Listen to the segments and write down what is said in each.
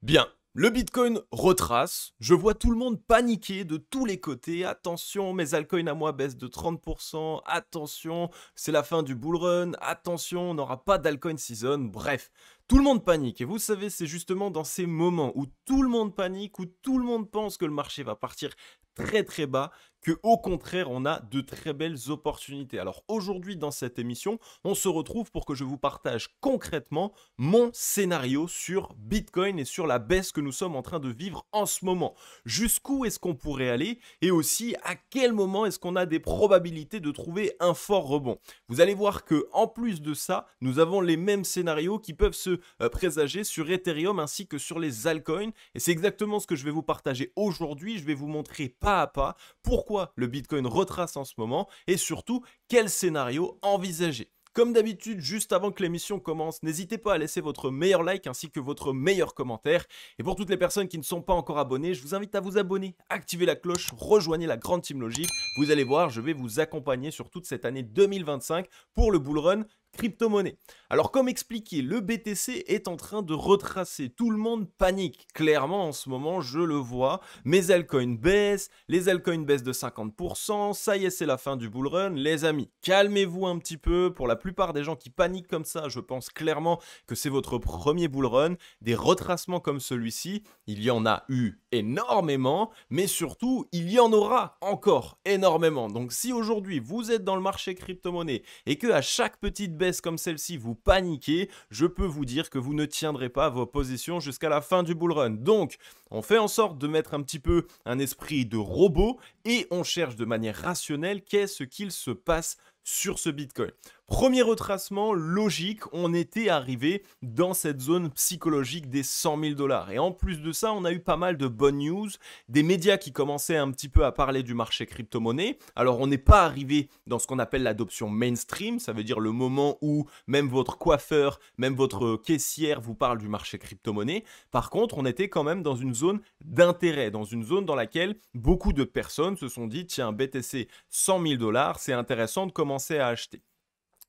Bien, le Bitcoin retrace, je vois tout le monde paniquer de tous les côtés, attention, mes altcoins à moi baissent de 30%, attention, c'est la fin du bull run, attention, on n'aura pas d'altcoin season, bref, tout le monde panique. Et vous savez, c'est justement dans ces moments où tout le monde panique, où tout le monde pense que le marché va partir très très bas, que au contraire, on a de très belles opportunités. Alors aujourd'hui, dans cette émission, on se retrouve pour que je vous partage concrètement mon scénario sur Bitcoin et sur la baisse que nous sommes en train de vivre en ce moment. Jusqu'où est-ce qu'on pourrait aller et aussi à quel moment est-ce qu'on a des probabilités de trouver un fort rebond. Vous allez voir que en plus de ça, nous avons les mêmes scénarios qui peuvent se présager sur Ethereum ainsi que sur les altcoins et c'est exactement ce que je vais vous partager aujourd'hui. Je vais vous montrer pas à pas pourquoi le Bitcoin retrace en ce moment et surtout quel scénario envisager. Comme d'habitude, juste avant que l'émission commence, n'hésitez pas à laisser votre meilleur like ainsi que votre meilleur commentaire. Et pour toutes les personnes qui ne sont pas encore abonnées, je vous invite à vous abonner, activer la cloche, rejoignez la grande team logique. Vous allez voir, je vais vous accompagner sur toute cette année 2025 pour le bull run crypto-monnaie. Alors comme expliqué, le BTC est en train de retracer. Tout le monde panique. Clairement en ce moment, je le vois. Mes altcoins baissent, les altcoins baissent de 50%. Ça y est, c'est la fin du bull run. Les amis, calmez-vous un petit peu. Pour la plupart des gens qui paniquent comme ça, je pense clairement que c'est votre premier bull run. Des retracements comme celui-ci, il y en a eu énormément, mais surtout, il y en aura encore énormément. Donc si aujourd'hui, vous êtes dans le marché crypto-monnaie et que à chaque petite baisse comme celle-ci, vous paniquez, je peux vous dire que vous ne tiendrez pas vos positions jusqu'à la fin du bull run. Donc, on fait en sorte de mettre un petit peu un esprit de robot et on cherche de manière rationnelle qu'est-ce qu'il se passe sur ce Bitcoin. Premier retracement logique, on était arrivé dans cette zone psychologique des 100 000 $. Et en plus de ça, on a eu pas mal de bonnes news, des médias qui commençaient un petit peu à parler du marché crypto-monnaie. Alors, on n'est pas arrivé dans ce qu'on appelle l'adoption mainstream, ça veut dire le moment où même votre coiffeur, même votre caissière vous parle du marché crypto-monnaie. Par contre, on était quand même dans une zone d'intérêt, dans une zone dans laquelle beaucoup de personnes se sont dit, tiens, BTC 100 000 $, c'est intéressant de commencer à acheter.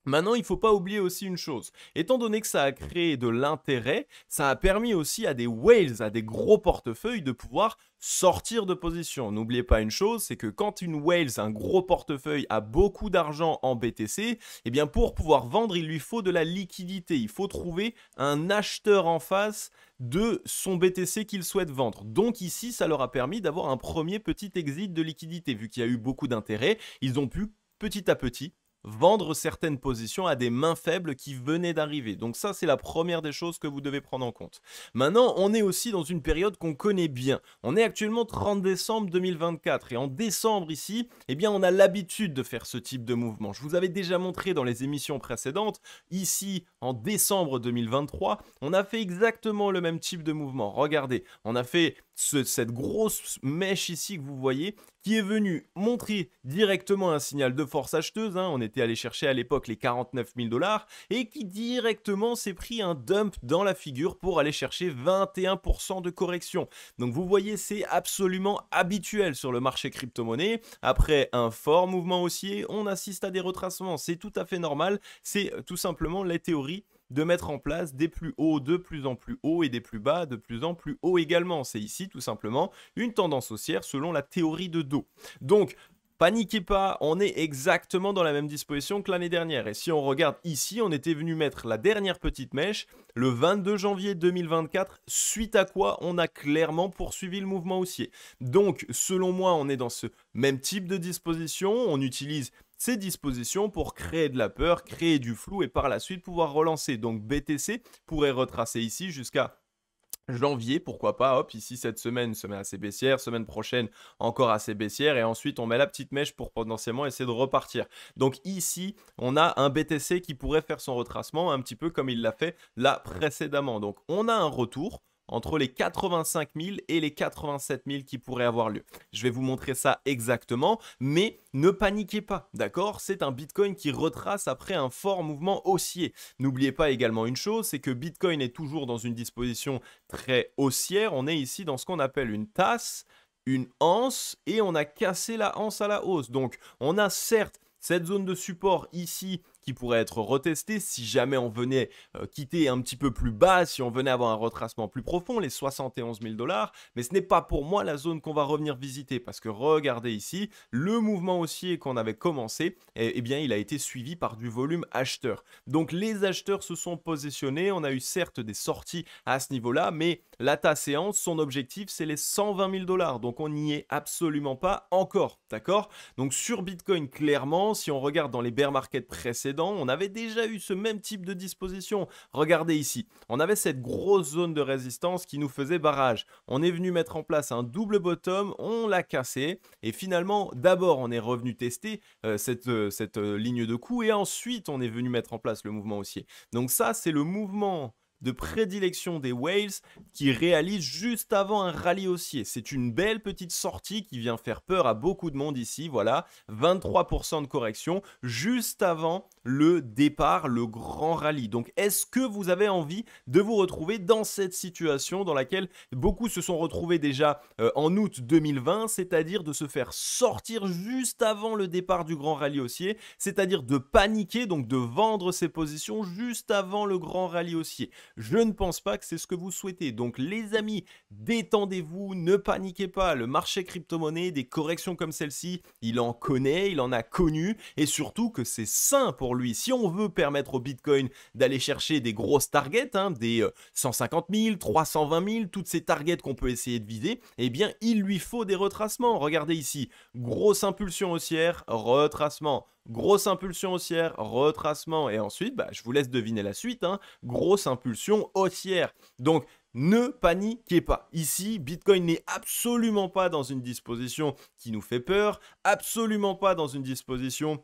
Maintenant, il ne faut pas oublier aussi une chose. Étant donné que ça a créé de l'intérêt, ça a permis aussi à des whales, à des gros portefeuilles de pouvoir sortir de position. N'oubliez pas une chose, c'est que quand une whale, un gros portefeuille, a beaucoup d'argent en BTC, eh bien pour pouvoir vendre, il lui faut de la liquidité. Il faut trouver un acheteur en face de son BTC qu'il souhaite vendre. Donc ici, ça leur a permis d'avoir un premier petit exit de liquidité. Vu qu'il y a eu beaucoup d'intérêt, ils ont pu petit à petit vendre certaines positions à des mains faibles qui venaient d'arriver. Donc ça, c'est la première des choses que vous devez prendre en compte. Maintenant, on est aussi dans une période qu'on connaît bien. On est actuellement 30 décembre 2024 et en décembre ici, eh bien, on a l'habitude de faire ce type de mouvement. Je vous avais déjà montré dans les émissions précédentes, ici, en décembre 2023, on a fait exactement le même type de mouvement. Regardez, on a fait cette grosse mèche ici que vous voyez qui est venue montrer directement un signal de force acheteuse. On était allé chercher à l'époque les 49 000 $ et qui directement s'est pris un dump dans la figure pour aller chercher 21% de correction. Donc vous voyez, c'est absolument habituel sur le marché crypto-monnaie. Après un fort mouvement haussier, on assiste à des retracements. C'est tout à fait normal. C'est tout simplement la théorie de mettre en place des plus hauts de plus en plus hauts et des plus bas de plus en plus hauts également. C'est ici tout simplement une tendance haussière selon la théorie de Dow. Donc, paniquez pas, on est exactement dans la même disposition que l'année dernière. Et si on regarde ici, on était venu mettre la dernière petite mèche le 22 janvier 2024, suite à quoi on a clairement poursuivi le mouvement haussier. Donc, selon moi, on est dans ce même type de disposition. On utilise ces dispositions pour créer de la peur, créer du flou et par la suite pouvoir relancer. Donc BTC pourrait retracer ici jusqu'à janvier, pourquoi pas, hop, ici cette semaine assez baissière, semaine prochaine encore assez baissière et ensuite on met la petite mèche pour potentiellement essayer de repartir. Donc ici, on a un BTC qui pourrait faire son retracement un petit peu comme il l'a fait là précédemment. Donc on a un retour entre les 85 000 et les 87 000 qui pourraient avoir lieu. Je vais vous montrer ça exactement, mais ne paniquez pas, d'accord? C'est un Bitcoin qui retrace après un fort mouvement haussier. N'oubliez pas également une chose, c'est que Bitcoin est toujours dans une disposition très haussière. On est ici dans ce qu'on appelle une tasse, une anse, et on a cassé la anse à la hausse. Donc, on a certes cette zone de support ici qui pourrait être retesté si jamais on venait quitter un petit peu plus bas, si on venait avoir un retracement plus profond, les 71 000 $. Mais ce n'est pas pour moi la zone qu'on va revenir visiter parce que regardez ici, le mouvement haussier qu'on avait commencé, eh bien, il a été suivi par du volume acheteur. Donc, les acheteurs se sont positionnés. On a eu certes des sorties à ce niveau-là, mais la séance, son objectif, c'est les 120 000 $. Donc, on n'y est absolument pas encore. D'accord? Donc, sur Bitcoin, clairement, si on regarde dans les bear markets précédents, on avait déjà eu ce même type de disposition. Regardez ici. On avait cette grosse zone de résistance qui nous faisait barrage. On est venu mettre en place un double bottom, on l'a cassé et finalement, d'abord, on est revenu tester cette ligne de coup et ensuite, on est venu mettre en place le mouvement haussier. Donc ça, c'est le mouvement de prédilection des whales qui réalisent juste avant un rallye haussier. C'est une belle petite sortie qui vient faire peur à beaucoup de monde ici. Voilà, 23% de correction juste avant le départ, le grand rallye. Donc, est-ce que vous avez envie de vous retrouver dans cette situation dans laquelle beaucoup se sont retrouvés déjà en août 2020, c'est-à-dire de se faire sortir juste avant le départ du grand rallye haussier, c'est-à-dire de paniquer, donc de vendre ses positions juste avant le grand rallye haussier? Je ne pense pas que c'est ce que vous souhaitez. Donc les amis, détendez-vous, ne paniquez pas. Le marché crypto-monnaie, des corrections comme celle-ci, il en connaît, il en a connu et surtout que c'est sain pour lui. Si on veut permettre au Bitcoin d'aller chercher des grosses targets, des 150 000, 320 000, toutes ces targets qu'on peut essayer de viser, eh bien il lui faut des retracements. Regardez ici, grosse impulsion haussière, retracement. Grosse impulsion haussière, retracement et ensuite, je vous laisse deviner la suite, grosse impulsion haussière. Donc, ne paniquez pas. Ici, Bitcoin n'est absolument pas dans une disposition qui nous fait peur, absolument pas dans une disposition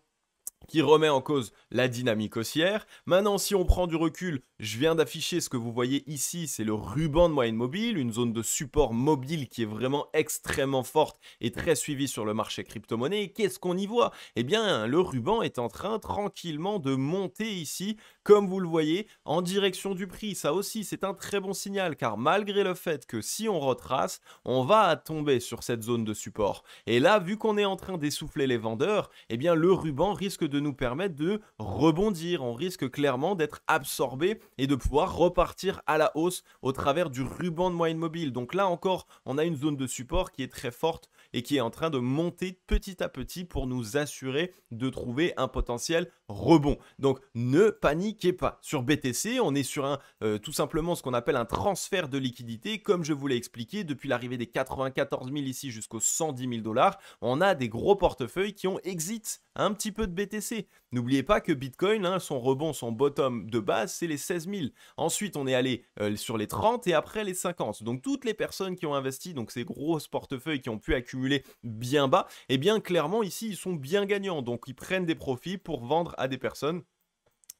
qui remet en cause la dynamique haussière. Maintenant, si on prend du recul, je viens d'afficher ce que vous voyez ici, c'est le ruban de moyenne mobile, une zone de support mobile qui est vraiment extrêmement forte et très suivie sur le marché crypto-monnaie. Et qu'est-ce qu'on y voit? Eh bien, le ruban est en train tranquillement de monter ici, comme vous le voyez, en direction du prix. Ça aussi, c'est un très bon signal, car malgré le fait que si on retrace, on va tomber sur cette zone de support. Et là, vu qu'on est en train d'essouffler les vendeurs, eh bien, le ruban risque de nous permettre de rebondir. On risque clairement d'être absorbé et de pouvoir repartir à la hausse au travers du ruban de moyenne mobile. Donc là encore, on a une zone de support qui est très forte et qui est en train de monter petit à petit pour nous assurer de trouver un potentiel rebond. Donc ne paniquez pas. Sur BTC, on est sur tout simplement ce qu'on appelle un transfert de liquidité. Comme je vous l'ai expliqué, depuis l'arrivée des 94 000 ici jusqu'aux 110 000 $, on a des gros portefeuilles qui ont exit un petit peu de BTC. N'oubliez pas que Bitcoin, son rebond, son bottom de base, c'est les 16 000. Ensuite, on est allé sur les 30 et après les 50. Donc, toutes les personnes qui ont investi, donc ces grosses portefeuilles qui ont pu accumuler bien bas, eh bien, clairement, ici, ils sont bien gagnants. Donc, ils prennent des profits pour vendre à des personnes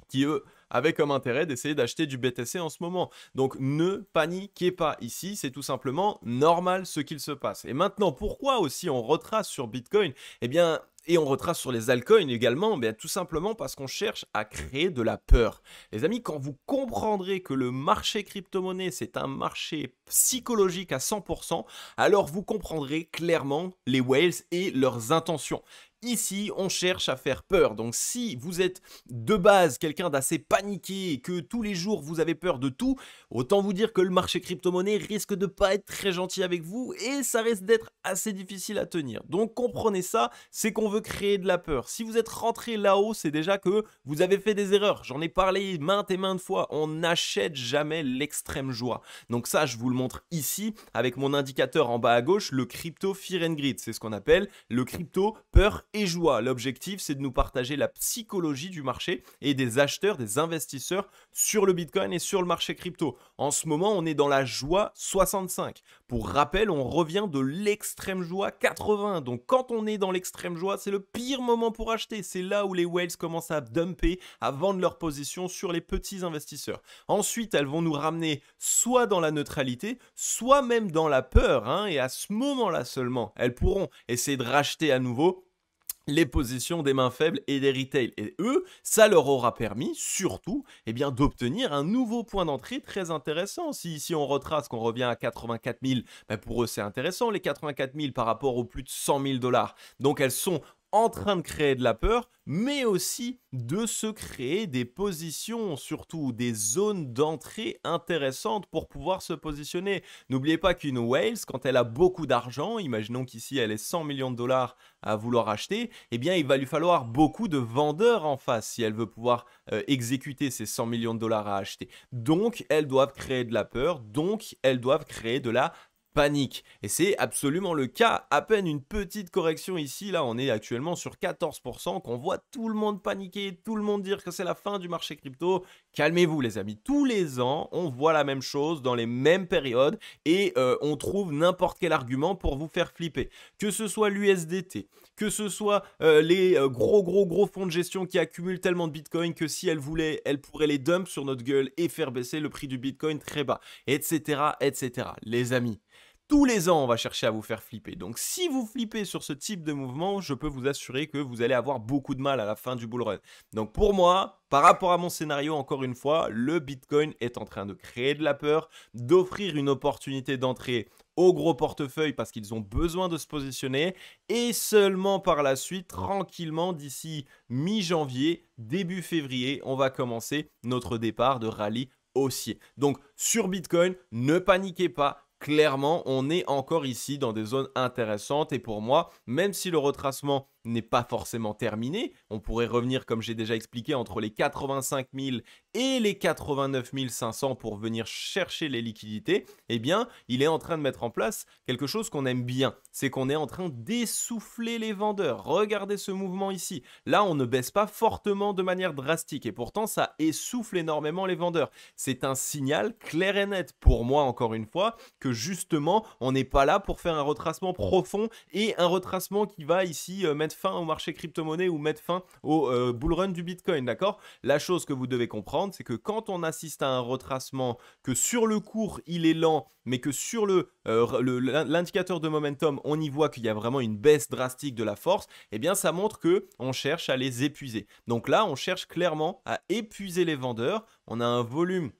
qui, eux, avaient comme intérêt d'essayer d'acheter du BTC en ce moment. Donc, ne paniquez pas ici, c'est tout simplement normal ce qu'il se passe. Et maintenant, pourquoi aussi on retrace sur Bitcoin? Eh bien, et on retrace sur les altcoins également, bien tout simplement parce qu'on cherche à créer de la peur. Les amis, quand vous comprendrez que le marché crypto-monnaie, c'est un marché psychologique à 100%, alors vous comprendrez clairement les whales et leurs intentions. Ici, on cherche à faire peur. Donc, si vous êtes de base quelqu'un d'assez paniqué et que tous les jours vous avez peur de tout, autant vous dire que le marché crypto-monnaie risque de pas être très gentil avec vous et ça risque d'être assez difficile à tenir. Donc, comprenez ça, c'est qu'on veut créer de la peur. Si vous êtes rentré là-haut, c'est déjà que vous avez fait des erreurs. J'en ai parlé maintes et maintes fois. On n'achète jamais l'extrême joie. Donc ça, je vous le montre ici avec mon indicateur en bas à gauche, le crypto fear and greed. C'est ce qu'on appelle le crypto peur et joie. L'objectif, c'est de nous partager la psychologie du marché et des acheteurs, des investisseurs sur le Bitcoin et sur le marché crypto. En ce moment, on est dans la joie 65. Pour rappel, on revient de l'extrême joie 80. Donc quand on est dans l'extrême joie, c'est le pire moment pour acheter. C'est là où les whales commencent à dumper, à vendre leur position sur les petits investisseurs. Ensuite, elles vont nous ramener soit dans la neutralité, soit même dans la peur. Et à ce moment-là seulement, elles pourront essayer de racheter à nouveau les positions des mains faibles et des retail. Et eux, ça leur aura permis surtout d'obtenir un nouveau point d'entrée très intéressant. Si ici on retrace qu'on revient à 84 000, pour eux c'est intéressant les 84 000 par rapport aux plus de 100 000 $. Donc elles sont en train de créer de la peur, mais aussi de se créer des positions, surtout des zones d'entrée intéressantes pour pouvoir se positionner. N'oubliez pas qu'une whale, quand elle a beaucoup d'argent, imaginons qu'ici elle ait 100 millions de dollars à vouloir acheter, eh bien il va lui falloir beaucoup de vendeurs en face si elle veut pouvoir exécuter ces 100 millions de dollars à acheter. Donc elles doivent créer de la peur, donc elles doivent créer de la panique. Et c'est absolument le cas. À peine une petite correction ici, là on est actuellement sur 14%, qu'on voit tout le monde paniquer, tout le monde dire que c'est la fin du marché crypto. Calmez-vous les amis, tous les ans on voit la même chose dans les mêmes périodes et on trouve n'importe quel argument pour vous faire flipper. Que ce soit l'USDT, que ce soit les gros fonds de gestion qui accumulent tellement de bitcoin que si elles voulaient, elles pourraient les dump sur notre gueule et faire baisser le prix du bitcoin très bas, etc. etc. Les amis, tous les ans, on va chercher à vous faire flipper. Donc, si vous flippez sur ce type de mouvement, je peux vous assurer que vous allez avoir beaucoup de mal à la fin du bull run. Donc, pour moi, par rapport à mon scénario, encore une fois, le Bitcoin est en train de créer de la peur, d'offrir une opportunité d'entrée aux gros portefeuilles parce qu'ils ont besoin de se positionner et seulement par la suite, tranquillement, d'ici mi-janvier, début février, on va commencer notre départ de rallye haussier. Donc, sur Bitcoin, ne paniquez pas. Clairement, on est encore ici dans des zones intéressantes et pour moi, même si le retracement n'est pas forcément terminé, on pourrait revenir, comme j'ai déjà expliqué, entre les 85 000 et les 89 500 pour venir chercher les liquidités, eh bien, il est en train de mettre en place quelque chose qu'on aime bien, c'est qu'on est en train d'essouffler les vendeurs. Regardez ce mouvement ici. Là, on ne baisse pas fortement de manière drastique et pourtant, ça essouffle énormément les vendeurs. C'est un signal clair et net pour moi, encore une fois, que justement, on n'est pas là pour faire un retracement profond et un retracement qui va ici mettre fin au marché crypto-monnaie ou mettre fin au bull run du Bitcoin, d'accord? La chose que vous devez comprendre, c'est que quand on assiste à un retracement, que sur le court, il est lent, mais que sur l'indicateur de momentum, on y voit qu'il y a vraiment une baisse drastique de la force, eh bien, ça montre qu'on cherche à les épuiser. Donc là, on cherche clairement à épuiser les vendeurs. On a un volume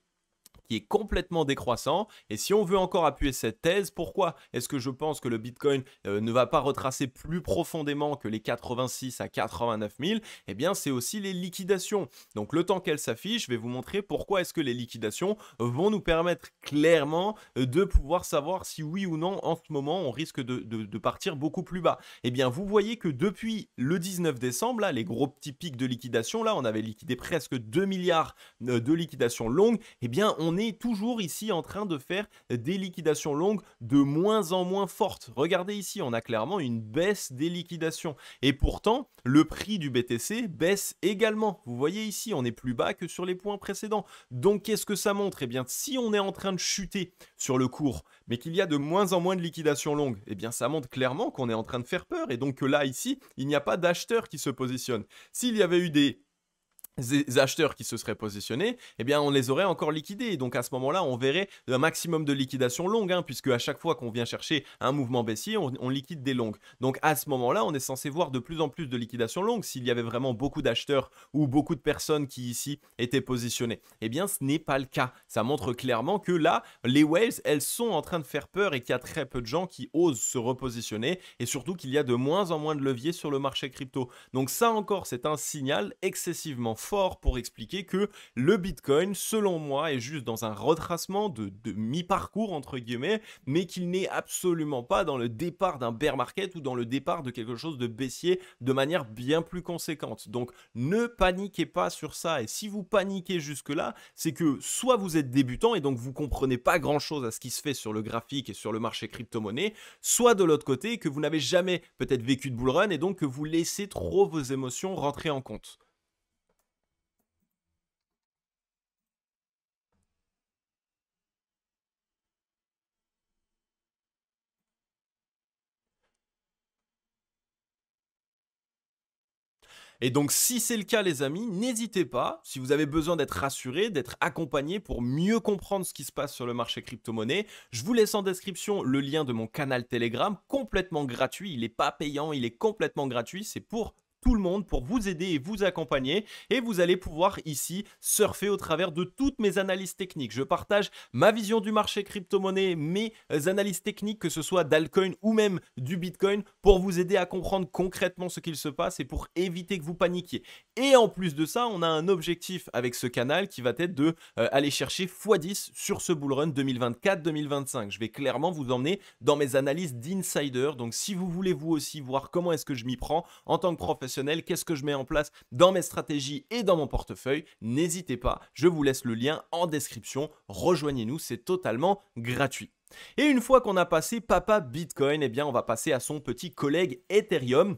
qui est complètement décroissant. Et si on veut encore appuyer cette thèse, pourquoi est-ce que je pense que le Bitcoin ne va pas retracer plus profondément que les 86 à 89 000? Eh bien, c'est aussi les liquidations. Donc, le temps qu'elles s'affichent, je vais vous montrer pourquoi est-ce que les liquidations vont nous permettre clairement de pouvoir savoir si oui ou non, en ce moment, on risque de partir beaucoup plus bas. Eh bien, vous voyez que depuis le 19 décembre, là, les gros petits pics de liquidation, là, on avait liquidé presque 2 milliards de liquidations longues. Eh bien, on est toujours ici en train de faire des liquidations longues de moins en moins fortes. Regardez ici, on a clairement une baisse des liquidations. Et pourtant, le prix du BTC baisse également. Vous voyez ici, on est plus bas que sur les points précédents. Donc, qu'est-ce que ça montre? Eh bien, si on est en train de chuter sur le cours, mais qu'il y a de moins en moins de liquidations longues, eh bien, ça montre clairement qu'on est en train de faire peur. Et donc, que là, ici, il n'y a pas d'acheteurs qui se positionnent. S'il y avait eu des acheteurs qui se seraient positionnés, eh bien on les aurait encore liquidés. Donc à ce moment-là, on verrait un maximum de liquidation longue, puisque à chaque fois qu'on vient chercher un mouvement baissier, on liquide des longues. Donc à ce moment-là, on est censé voir de plus en plus de liquidations longues s'il y avait vraiment beaucoup d'acheteurs ou beaucoup de personnes qui ici étaient positionnées. Eh bien ce n'est pas le cas. Ça montre clairement que là, les whales, elles sont en train de faire peur et qu'il y a très peu de gens qui osent se repositionner et surtout qu'il y a de moins en moins de leviers sur le marché crypto. Donc ça encore, c'est un signal excessivement fort pour expliquer que le Bitcoin, selon moi, est juste dans un retracement de mi-parcours, entre guillemets, mais qu'il n'est absolument pas dans le départ d'un bear market ou dans le départ de quelque chose de baissier de manière bien plus conséquente. Donc, ne paniquez pas sur ça. Et si vous paniquez jusque-là, c'est que soit vous êtes débutant et donc vous comprenez pas grand-chose à ce qui se fait sur le graphique et sur le marché crypto-monnaie, soit de l'autre côté, que vous n'avez jamais peut-être vécu de bull run et donc que vous laissez trop vos émotions rentrer en compte. Et donc, si c'est le cas, les amis, n'hésitez pas, si vous avez besoin d'être rassuré, d'être accompagné pour mieux comprendre ce qui se passe sur le marché crypto-monnaie, je vous laisse en description le lien de mon canal Telegram, complètement gratuit. Il n'est pas payant, il est complètement gratuit. C'est pour tout le monde pour vous aider et vous accompagner. Et vous allez pouvoir ici surfer au travers de toutes mes analyses techniques. Je partage ma vision du marché crypto-monnaie, mes analyses techniques, que ce soit d'altcoin ou même du Bitcoin, pour vous aider à comprendre concrètement ce qu'il se passe et pour éviter que vous paniquiez. Et en plus de ça, on a un objectif avec ce canal qui va être de aller chercher x10 sur ce bull run 2024-2025. Je vais clairement vous emmener dans mes analyses d'insider. Donc si vous voulez vous aussi voir comment est-ce que je m'y prends en tant que professionnel, qu'est-ce que je mets en place dans mes stratégies et dans mon portefeuille, n'hésitez pas, je vous laisse le lien en description. Rejoignez-nous, c'est totalement gratuit. Et une fois qu'on a passé Papa Bitcoin, eh bien on va passer à son petit collègue Ethereum.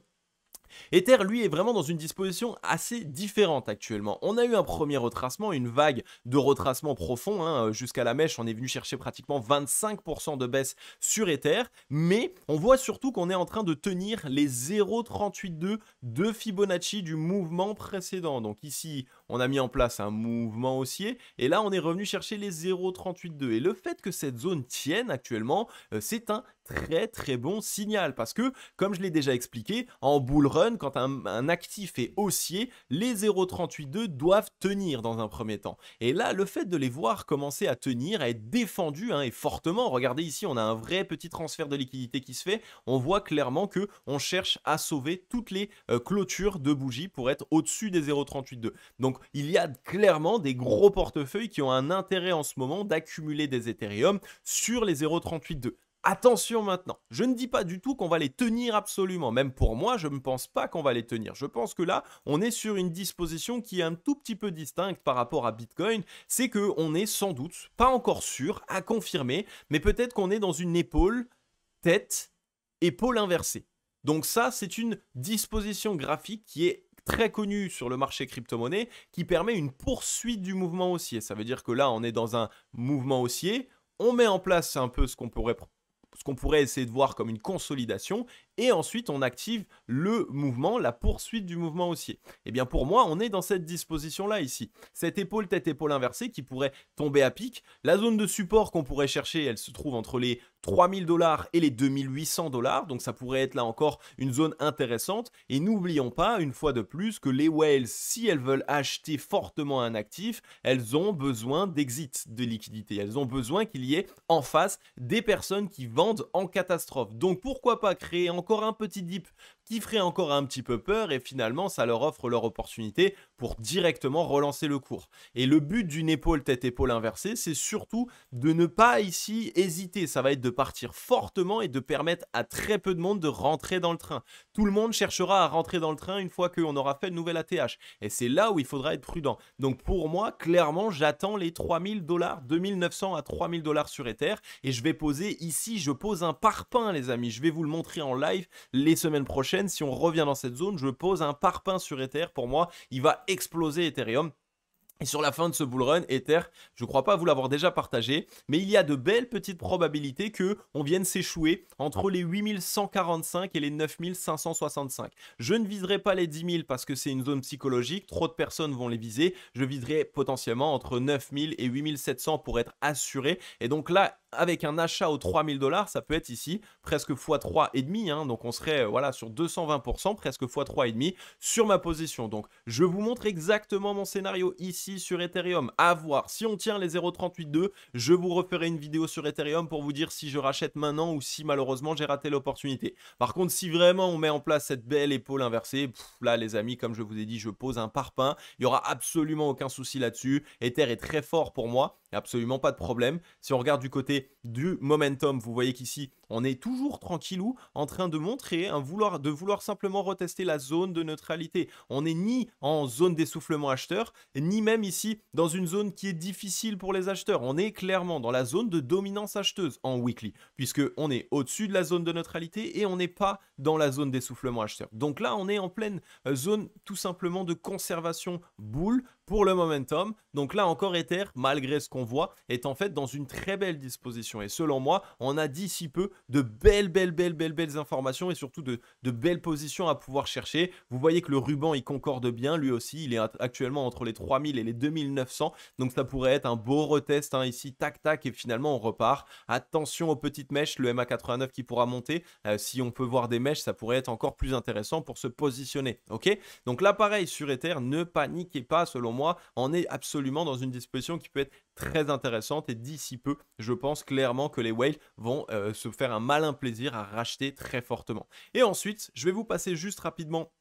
Ether, lui, est vraiment dans une disposition assez différente actuellement. On a eu un premier retracement, une vague de retracement profond, hein, jusqu'à la mèche, on est venu chercher pratiquement 25% de baisse sur Ether, mais on voit surtout qu'on est en train de tenir les 0,382 de Fibonacci du mouvement précédent. Donc ici, on a mis en place un mouvement haussier, et là, on est revenu chercher les 0,382. Et le fait que cette zone tienne actuellement, c'est un très bon signal, parce que, comme je l'ai déjà expliqué, en bull run, quand un actif est haussier, les 0,382 doivent tenir dans un premier temps. Et là, le fait de les voir commencer à tenir, à être défendus, hein, et fortement, regardez ici, on a un vrai petit transfert de liquidité qui se fait, on voit clairement que on cherche à sauver toutes les clôtures de bougies pour être au-dessus des 0,382. Donc, il y a clairement des gros portefeuilles qui ont un intérêt en ce moment d'accumuler des Ethereum sur les 0,382. Attention maintenant, je ne dis pas du tout qu'on va les tenir absolument, même pour moi je ne pense pas qu'on va les tenir. Je pense que là on est sur une disposition qui est un tout petit peu distincte par rapport à Bitcoin, c'est qu'on est sans doute, pas encore sûr, à confirmer, mais peut-être qu'on est dans une épaule, tête, épaule inversée. Donc ça c'est une disposition graphique qui est très connue sur le marché crypto-monnaie, qui permet une poursuite du mouvement haussier. Ça veut dire que là on est dans un mouvement haussier, on met en place un peu ce qu'on pourrait essayer de voir comme une consolidation, et ensuite on active le mouvement, la poursuite du mouvement haussier. Et bien pour moi, on est dans cette disposition-là ici. Cette épaule tête-épaule inversée qui pourrait tomber à pic. La zone de support qu'on pourrait chercher, elle se trouve entre les 3000 $ et les 2800 $, donc ça pourrait être là encore une zone intéressante. Et n'oublions pas, une fois de plus, que les whales, si elles veulent acheter fortement un actif, elles ont besoin d'exit, de liquidité. Elles ont besoin qu'il y ait en face des personnes qui vendent en catastrophe. Donc pourquoi pas créer encore un petit dip qui ferait encore un petit peu peur, et finalement ça leur offre leur opportunité pour directement relancer le cours. Et le but d'une épaule tête-épaule inversée, c'est surtout de ne pas ici hésiter. Ça va être de partir fortement et de permettre à très peu de monde de rentrer dans le train. Tout le monde cherchera à rentrer dans le train une fois qu'on aura fait le nouvel ATH. Et c'est là où il faudra être prudent. Donc pour moi, clairement, j'attends les 3000 $, 2900 à 3000 $ sur Ether, et je vais poser ici, je pose un parpaing les amis. Je vais vous le montrer en live les semaines prochaines. Si on revient dans cette zone, je pose un parpaing sur Ether. Pour moi, il va exploser Ethereum. Et sur la fin de ce bull run, Ether, je ne crois pas vous l'avoir déjà partagé, mais il y a de belles petites probabilités qu'on vienne s'échouer entre les 8145 et les 9565. Je ne viserai pas les 10 000 parce que c'est une zone psychologique, trop de personnes vont les viser. Je viserai potentiellement entre 9000 et 8700 pour être assuré. Et donc là, avec un achat aux 3000 $, ça peut être ici presque x3,5, hein, donc on serait voilà, sur 220%, presque x3,5 sur ma position. Donc je vous montre exactement mon scénario ici sur Ethereum. À voir, si on tient les 0,382, je vous referai une vidéo sur Ethereum pour vous dire si je rachète maintenant ou si malheureusement j'ai raté l'opportunité. Par contre, si vraiment on met en place cette belle épaule inversée, là les amis, comme je vous ai dit, je pose un parpaing, il n'y aura absolument aucun souci là-dessus. Ether est très fort pour moi, absolument pas de problème. Si on regarde du côté du momentum, vous voyez qu'ici on est toujours tranquillou en train de montrer de vouloir simplement retester la zone de neutralité. On n'est ni en zone d'essoufflement acheteur, ni même ici dans une zone qui est difficile pour les acheteurs. On est clairement dans la zone de dominance acheteuse en weekly, puisque on est au-dessus de la zone de neutralité et on n'est pas dans la zone d'essoufflement acheteur. Donc là, on est en pleine zone tout simplement de conservation bull pour le momentum. Donc là encore, Ether, malgré ce qu'on voit, est en fait dans une très belle disposition. Et selon moi, on a d'ici peu de belles informations et surtout de belles positions à pouvoir chercher. Vous voyez que le ruban, il concorde bien, lui aussi. Il est actuellement entre les 3000 et les 2900. Donc ça pourrait être un beau retest hein, ici, tac, tac, et finalement on repart. Attention aux petites mèches, le MA89 qui pourra monter. Si on peut voir des mèches, ça pourrait être encore plus intéressant pour se positionner. Ok? Donc là, pareil, sur Ether, ne paniquez pas, selon moi. On est absolument dans une disposition qui peut être très intéressante et d'ici peu, je pense clairement que les whales vont se faire un malin plaisir à racheter très fortement. Et ensuite, je vais vous passer juste rapidement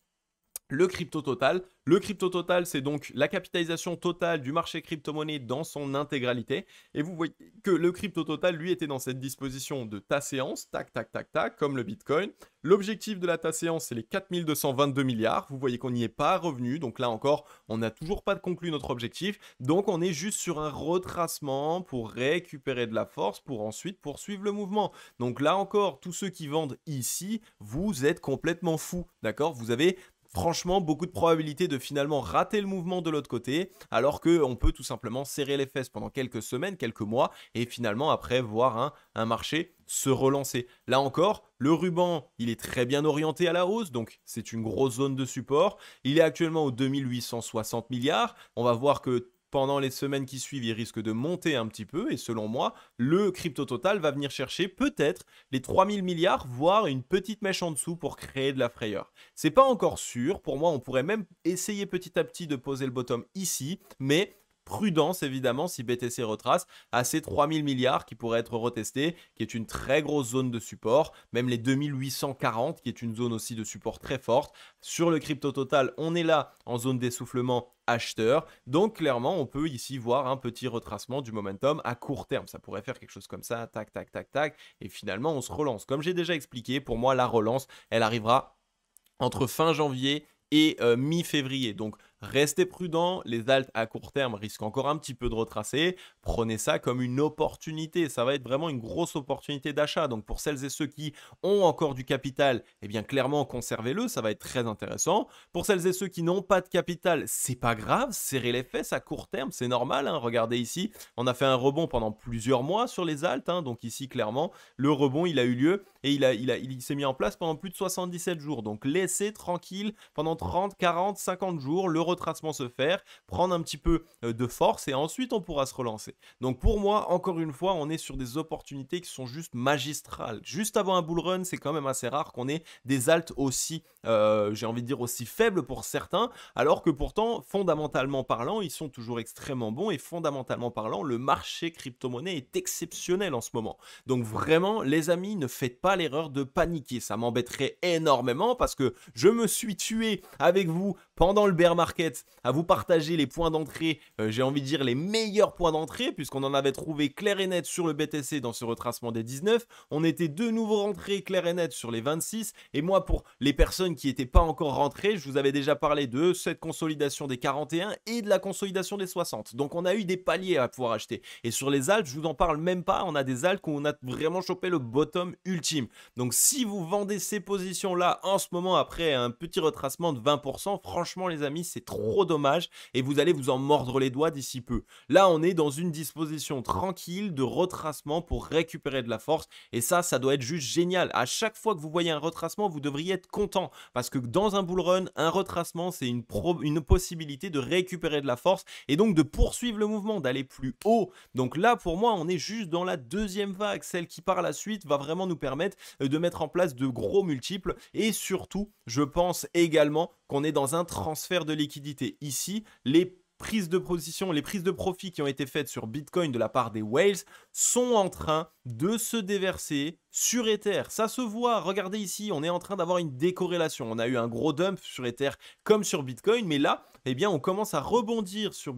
le crypto total. Le crypto total, c'est donc la capitalisation totale du marché crypto-monnaie dans son intégralité. Et vous voyez que le crypto total, lui, était dans cette disposition de ta séance, tac, tac, tac, tac, comme le Bitcoin. L'objectif de la ta séance, c'est les 4222 milliards. Vous voyez qu'on n'y est pas revenu. Donc là encore, on n'a toujours pas conclu notre objectif. Donc on est juste sur un retracement pour récupérer de la force pour ensuite poursuivre le mouvement. Donc là encore, tous ceux qui vendent ici, vous êtes complètement fous. D'accord? Vous avez franchement, beaucoup de probabilités de finalement rater le mouvement de l'autre côté, alors qu'on peut tout simplement serrer les fesses pendant quelques semaines, quelques mois, et finalement après voir un marché se relancer. Là encore, le ruban, il est très bien orienté à la hausse, donc c'est une grosse zone de support. Il est actuellement aux 2860 milliards. On va voir que pendant les semaines qui suivent, il risque de monter un petit peu et selon moi, le crypto total va venir chercher peut-être les 3000 milliards, voire une petite mèche en dessous pour créer de la frayeur. C'est pas encore sûr, pour moi on pourrait même essayer petit à petit de poser le bottom ici, mais prudence évidemment si BTC retrace à ces 3000 milliards qui pourraient être retestés, qui est une très grosse zone de support, même les 2840 qui est une zone aussi de support très forte. Sur le crypto total, on est là en zone d'essoufflement acheteur, donc clairement on peut ici voir un petit retracement du momentum à court terme. Ça pourrait faire quelque chose comme ça, tac, tac, tac, tac, et finalement on se relance. Comme j'ai déjà expliqué, pour moi la relance, elle arrivera entre fin janvier et mi-février. Donc restez prudents, les alts à court terme risquent encore un petit peu de retracer. Prenez ça comme une opportunité, ça va être vraiment une grosse opportunité d'achat. Donc pour celles et ceux qui ont encore du capital, eh bien clairement conservez-le, ça va être très intéressant. Pour celles et ceux qui n'ont pas de capital, c'est pas grave, serrez les fesses à court terme, c'est normal. Hein. Regardez ici, on a fait un rebond pendant plusieurs mois sur les alts. Hein. Donc ici clairement, le rebond il a eu lieu et il s'est mis en place pendant plus de 77 jours. Donc laissez tranquille pendant 30, 40, 50 jours le retracement se faire, prendre un petit peu de force et ensuite on pourra se relancer. Donc pour moi, encore une fois, on est sur des opportunités qui sont juste magistrales. Juste avant un bull run, c'est quand même assez rare qu'on ait des alts aussi, j'ai envie de dire aussi faibles pour certains, alors que pourtant, fondamentalement parlant, ils sont toujours extrêmement bons et fondamentalement parlant, le marché crypto-monnaie est exceptionnel en ce moment. Donc vraiment, les amis, ne faites pas l'erreur de paniquer. Ça m'embêterait énormément parce que je me suis tué avec vous pendant le bear market à vous partager les points d'entrée, j'ai envie de dire les meilleurs points d'entrée, puisqu'on en avait trouvé clair et net sur le BTC dans ce retracement des 19. On était de nouveau rentrés clair et net sur les 26. Et moi, pour les personnes qui n'étaient pas encore rentrées, je vous avais déjà parlé de cette consolidation des 41 et de la consolidation des 60. Donc on a eu des paliers à pouvoir acheter. Et sur les alts, je vous en parle même pas. On a des alts où on a vraiment chopé le bottom ultime. Donc si vous vendez ces positions-là en ce moment après un petit retracement de 20%, franchement les amis, c'est trop dommage et vous allez vous en mordre les doigts d'ici peu. Là, on est dans une disposition tranquille de retracement pour récupérer de la force et ça doit être juste génial. À chaque fois que vous voyez un retracement, vous devriez être content parce que dans un bull run, un retracement, c'est une possibilité de récupérer de la force et donc de poursuivre le mouvement, d'aller plus haut. Donc là, pour moi, on est juste dans la deuxième vague, celle qui par la suite va vraiment nous permettre de mettre en place de gros multiples et surtout, je pense également qu'on est dans un transfert de liquidité. Ici, les prises de position, les prises de profit qui ont été faites sur Bitcoin de la part des whales sont en train de se déverser sur Ether. Ça se voit, regardez ici, on est en train d'avoir une décorrélation. On a eu un gros dump sur Ether comme sur Bitcoin, mais là, eh bien, on commence à rebondir sur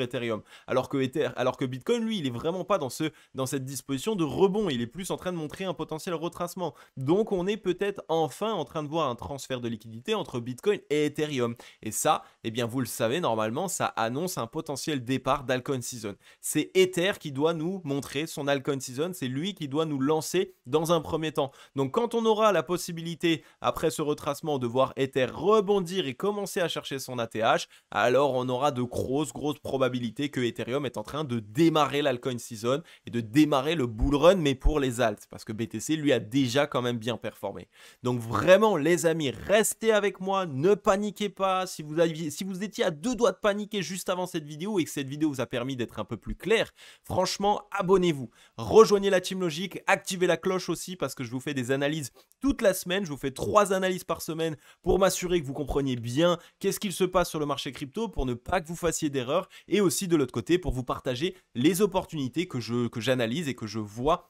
Ethereum. Alors que Bitcoin, lui, il est vraiment pas dans cette disposition de rebond. Il est plus en train de montrer un potentiel retracement. Donc, on est peut-être enfin en train de voir un transfert de liquidité entre Bitcoin et Ethereum. Et ça, eh bien, vous le savez, normalement, ça annonce un potentiel départ d'Alcoin Season. C'est Ether qui doit nous montrer son Alcoin Season. c'est lui qui doit nous lancer dans un premier temps. Donc quand on aura la possibilité, après ce retracement, de voir Ether rebondir et commencer à chercher son ATH, alors on aura de grosses probabilités que Ethereum est en train de démarrer l'altcoin season et de démarrer le bull run, mais pour les alts, parce que BTC lui a déjà quand même bien performé. Donc vraiment les amis, restez avec moi, ne paniquez pas. Si vous étiez à deux doigts de paniquer juste avant cette vidéo et que cette vidéo vous a permis d'être un peu plus clair, franchement abonnez-vous, rejoignez la Team Logic, activez la cloche aussi parce que je vous fais des analyses toute la semaine. Je vous fais 3 analyses par semaine pour m'assurer que vous compreniez bien qu'est-ce qu'il se passe sur le marché crypto, pour ne pas que vous fassiez d'erreurs, et aussi de l'autre côté pour vous partager les opportunités que j'analyse et que je vois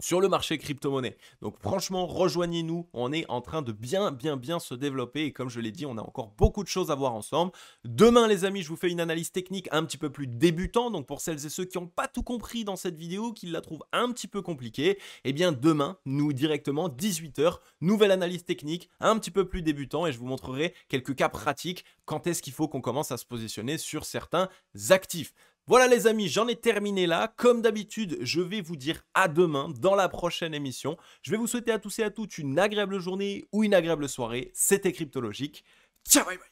sur le marché crypto-monnaie. Donc franchement, rejoignez-nous, on est en train de bien se développer et comme je l'ai dit, on a encore beaucoup de choses à voir ensemble. Demain les amis, je vous fais une analyse technique un petit peu plus débutant, donc pour celles et ceux qui n'ont pas tout compris dans cette vidéo, qui la trouvent un petit peu compliquée, eh bien demain, nous directement 18 h, nouvelle analyse technique, un petit peu plus débutant et je vous montrerai quelques cas pratiques, quand est-ce qu'il faut qu'on commence à se positionner sur certains actifs. Voilà les amis, j'en ai terminé là. Comme d'habitude, je vais vous dire à demain dans la prochaine émission. Je vais vous souhaiter à tous et à toutes une agréable journée ou une agréable soirée. C'était Crypto Logic. Ciao, bye bye.